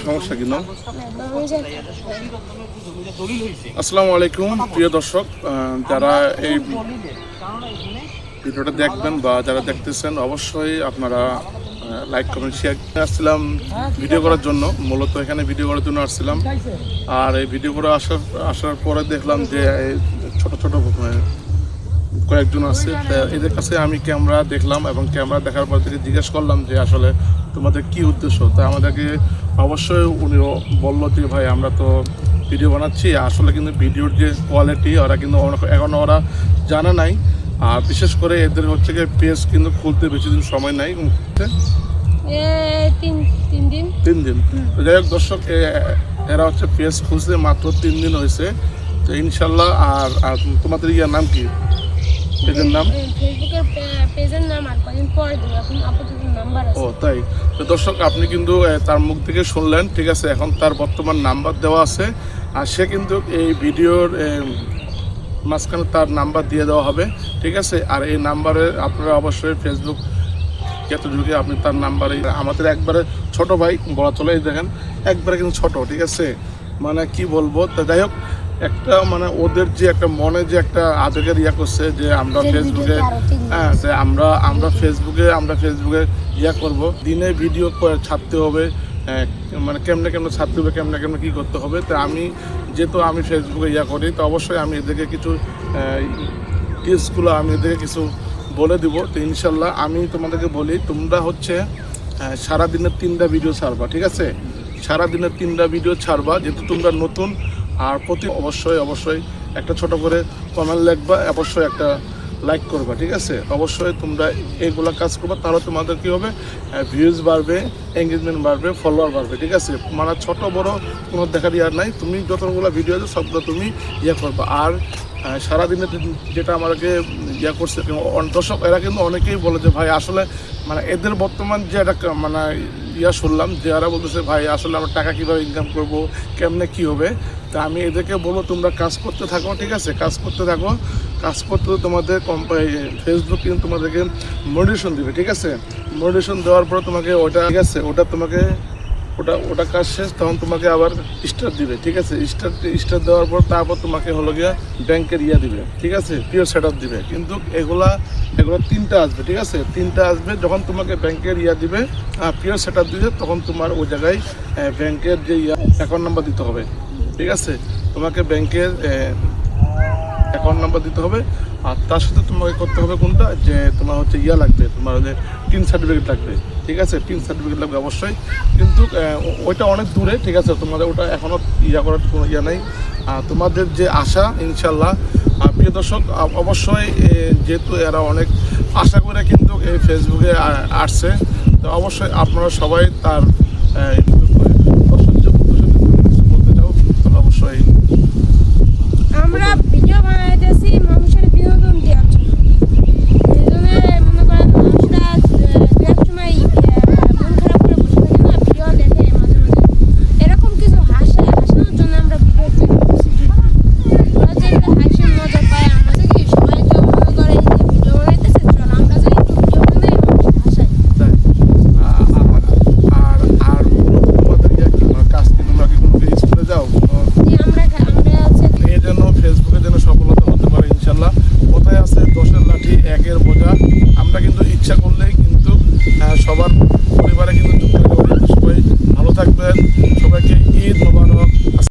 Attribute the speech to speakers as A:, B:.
A: সমস্যা কি আসসালামু আলাইকুম প্রিয় দর্শক, যারা এই ভিডিওটা দেখবেন বা যারা দেখতেছেন অবশ্যই আপনারা লাইক কমেন্ট শেয়ার। আসছিলাম ভিডিও করার জন্য, মূলত এখানে ভিডিও করার জন্য আসছিলাম। আর এই ভিডিও করে আসার পরে দেখলাম যে ছোট ছোট কয়েকজন আছে, এদের কাছে আমি ক্যামেরা দেখলাম এবং ক্যামেরা দেখার পর থেকে জিজ্ঞেস করলাম যে আসলে তোমাদের কি উদ্দেশ্য। তাই আমাদেরকে অবশ্যই উনি বললো যে ভাই আমরা তো ভিডিও বানাচ্ছি, আসলে কিন্তু ভিডিওর যে কোয়ালিটি ওরা কিন্তু এখনও ওরা জানা নাই। আর বিশেষ করে এদের হচ্ছে গিয়ে পেজ কিন্তু খুলতে বেশি দিন সময় নাই, তিন দিন। তো যাই হোক দর্শক, এরা হচ্ছে পেজ খুলছে মাত্র 3 দিন হয়েছে। তো ইনশাল্লাহ। আর তোমাদের ইয়ার নাম কি? পেজের নাম? ও তাই। তো দর্শক, আপনি কিন্তু তার মুখ থেকে শুনলেন, ঠিক আছে। এখন তার বর্তমান নাম্বার দেওয়া আছে, আর সে কিন্তু এই ভিডিওর মাঝখানে তার নাম্বার দিয়ে দেওয়া হবে, ঠিক আছে। আর এই নাম্বারে আপনারা অবশ্যই ফেসবুক ঢুকে আপনি তার নাম্বারে, আমাদের একবারে ছোট ভাই বলা চলে, দেখেন একবারে কিন্তু ছোট, ঠিক আছে। মানে কি বলবো। তা যাই হোক, একটা মানে ওদের যে একটা মনে যে একটা আবেগের ইয়া করছে যে আমরা ফেসবুকে, হ্যাঁ, যে আমরা ফেসবুকে ইয়া করব, দিনে ভিডিও ছাড়তে হবে, মানে কেমনে ছাড়তে হবে, কেমনে কী করতে হবে। তো যেহেতু আমি ফেসবুকে ইয়া করি, তো অবশ্যই আমি এদেরকে কিছু টিপসগুলো আমি এদেরকে কিছু বলে দিব। তো ইনশাল্লাহ আমি তোমাদেরকে বলি, তোমরা হচ্ছে সারাদিনের 3টা ভিডিও ছাড়বা, ঠিক আছে। সারাদিনের 3টা ভিডিও ছাড়বা, যেহেতু তোমরা নতুন। আর প্রতি অবশ্যই একটা ছোট করে কমেন্ট লিখবা, অবশ্যই একটা লাইক করবা, ঠিক আছে। অবশ্যই তোমরা এইগুলো কাজ করবা, তাহলে তোমাদের কী হবে, ভিউজ বাড়বে, এঙ্গেজমেন্ট বাড়বে, ফলোয়ার বাড়বে, ঠিক আছে। মানে ছোট বড় কোনো দেখার ইয়ার নাই, তুমি যতগুলো ভিডিও আছে সবগুলো তুমি ইয়ে করবা। আর সারাদিনে যেটা আমাকে ইয়ে করছে দর্শক, এরা কিন্তু অনেকেই বলে যে ভাই আসলে মানে এদের বর্তমান যে একটা মানে ইয়া শুনলাম যে এরা বলতেছে ভাই আসলে আমরা টাকা কীভাবে ইনকাম করবো, কেমনে কী হবে। তা আমি এদেরকে বলবো তোমরা কাজ করতে থাকো, ঠিক আছে। কাজ করতে তোমাদের ফেসবুক কিন্তু তোমাদেরকে মোটিভেশন দিবে, ঠিক আছে। মোটিভেশন দেওয়ার পর তোমাকে ওটা, ঠিক আছে, ওটা কাজ শেষ, তখন তোমাকে আবার স্টার দিবে, ঠিক আছে। স্টার দেওয়ার পর তারপর তোমাকে হলো গিয়া ব্যাংকের ইয়া দিবে, ঠিক আছে, পিওর সেট আপ দিবে। কিন্তু এগুলো 3টা আসবে, ঠিক আছে। 3টা আসবে যখন তোমাকে ব্যাংকের ইয়া দিবে, পিওর সেট আপ দিবে, তখন তোমার ওই জায়গায় ব্যাংকের যে অ্যাকাউন্ট নাম্বার দিতে হবে, ঠিক আছে। তোমাকে ব্যাংকের অ্যাকাউন্ট নাম্বার দিতে হবে। আর তার সাথে তোমাকে করতে হবে কোনটা, যে তোমার হচ্ছে ইয়া লাগবে, তোমার যে টিন সার্টিফিকেট লাগবে, ঠিক আছে। টিন সার্টিফিকেট লাগবে অবশ্যই, কিন্তু ওইটা অনেক দূরে, ঠিক আছে। তোমাদের ওটা এখনও ইয়া করার কোনো ইয়া নেই। তোমাদের যে আশা, ইনশাল্লাহ। প্রিয় দর্শক, অবশ্যই যেহেতু এরা অনেক আশা করে কিন্তু এই ফেসবুকে আসছে, তো অবশ্যই আপনারা সবাই তার